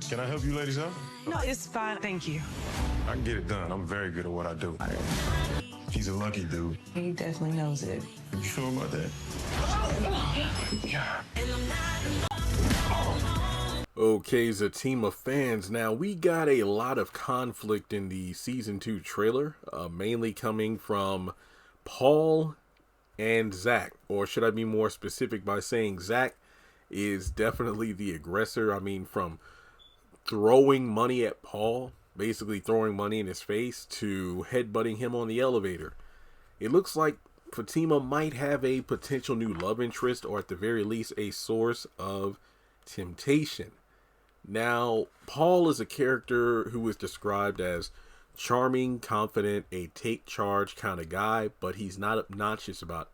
Can I help you ladies out? No, it's fine. Thank you. I can get it done. I'm very good at what I do. He's a lucky dude. He definitely knows it. You sure about that? Okay, Zatima fans, now we got a lot of conflict in the Season 2 trailer, mainly coming from Paul and Zach. Or should I be more specific by saying Zach is definitely the aggressor. I mean, from throwing money at Paul, basically throwing money in his face, to headbutting him on the elevator. It looks like Fatima might have a potential new love interest, or at the very least a source of temptation. Now, Paul is a character who is described as charming, confident, a take charge kind of guy, but he's not obnoxious about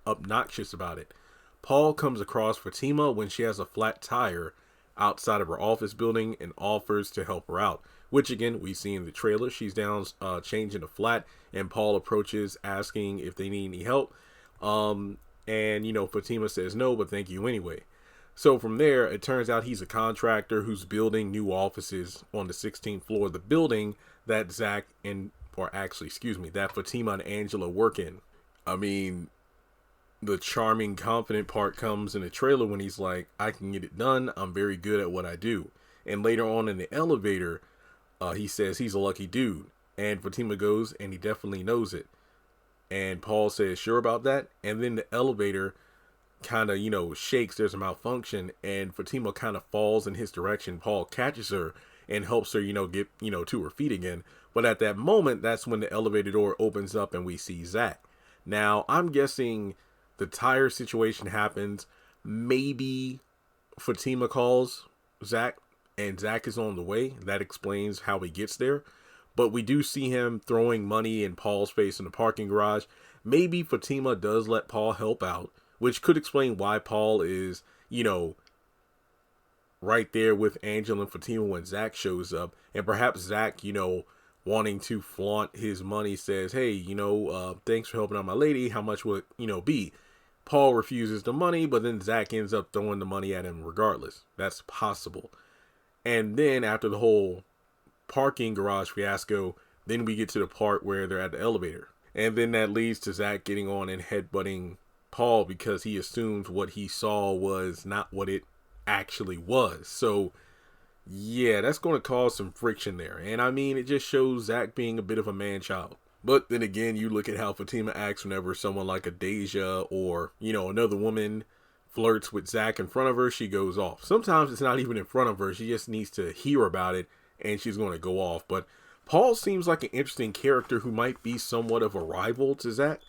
it. Paul comes across Fatima when she has a flat tire outside of her office building and offers to help her out, which again we see in the trailer. She's down changing the flat, and Paul approaches asking if they need any help, and Fatima says no, but thank you anyway. So from there, it turns out he's a contractor who's building new offices on the 16th floor of the building that that Fatima and Angela work in. I mean, the charming, confident part comes in the trailer when he's like, I can get it done. I'm very good at what I do. And later on in the elevator, he says he's a lucky dude. And Fatima goes, and he definitely knows it. And Paul says, sure about that? And then the elevator kind of, shakes. There's a malfunction, and Fatima kind of falls in his direction. Paul catches her and helps her, get, to her feet again. But at that moment, that's when the elevator door opens up and we see Zach. Now, I'm guessing the tire situation happens. Maybe Fatima calls Zach, and Zach is on the way. That explains how he gets there. But we do see him throwing money in Paul's face in the parking garage. Maybe Fatima does let Paul help out, which could explain why Paul is, right there with Angela and Fatima when Zach shows up. And perhaps Zach, wanting to flaunt his money, says, hey, thanks for helping out my lady. How much would, be? Paul refuses the money, but then Zach ends up throwing the money at him regardless. That's possible. And then after the whole parking garage fiasco, then we get to the part where they're at the elevator. And then that leads to Zach getting on and headbutting Paul because he assumes what he saw was not what it actually was. So yeah, that's going to cause some friction there. And I mean, it just shows Zach being a bit of a man-child. But then again, you look at how Fatima acts whenever someone like a Deja or, another woman flirts with Zach in front of her, she goes off. Sometimes it's not even in front of her. She just needs to hear about it and she's going to go off. But Paul seems like an interesting character who might be somewhat of a rival to Zach.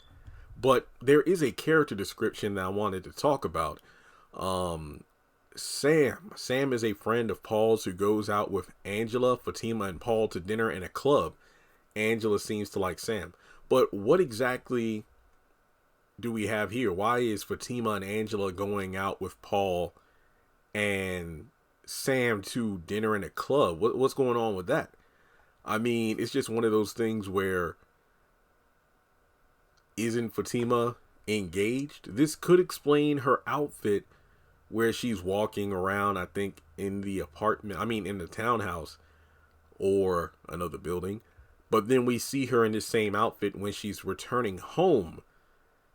But there is a character description that I wanted to talk about. Sam. Sam is a friend of Paul's who goes out with Angela, Fatima, and Paul to dinner in a club. Angela seems to like Sam. But what exactly do we have here? Why is Fatima and Angela going out with Paul and Sam to dinner in a club? What's going on with that? I mean, it's just one of those things where, isn't Fatima engaged? This could explain her outfit where she's walking around, I think, in the in the townhouse or another building. But then we see her in the same outfit when she's returning home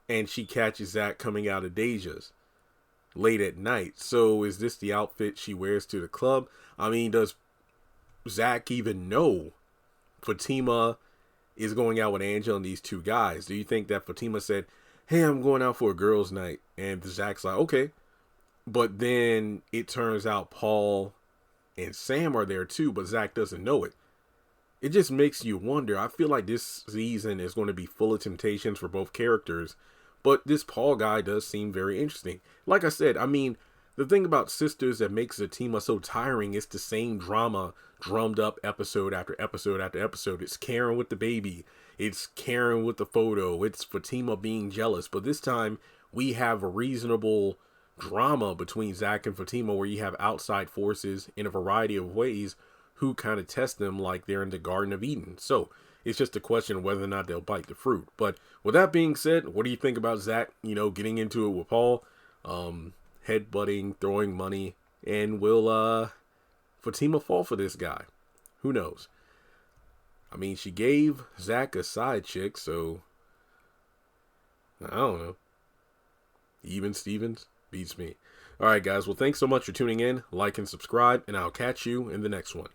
and she catches Zach coming out of Deja's late at night. So is this the outfit she wears to the club? I mean, does Zach even know Fatima is going out with Angela and these two guys? Do you think that Fatima said, hey, I'm going out for a girls' night, and Zach's like, okay. But then it turns out Paul and Sam are there too, but Zach doesn't know it. It just makes you wonder. I feel like this season is going to be full of temptations for both characters, but this Paul guy does seem very interesting. Like I said, I mean, the thing about Sisters that makes Zatima so tiring is the same drama drummed up episode after episode after episode. It's Karen with the baby. It's Karen with the photo. It's Fatima being jealous. But this time we have a reasonable drama between Zach and Fatima where you have outside forces in a variety of ways who kind of test them like they're in the Garden of Eden. So it's just a question of whether or not they'll bite the fruit. But with that being said, what do you think about Zach, getting into it with Paul, headbutting, throwing money, and we'll Fatima fall for this guy? Who knows? I mean, she gave Zach a side chick, so I don't know. Even Stevens beats me. All right, guys. Well, thanks so much for tuning in. Like and subscribe, and I'll catch you in the next one.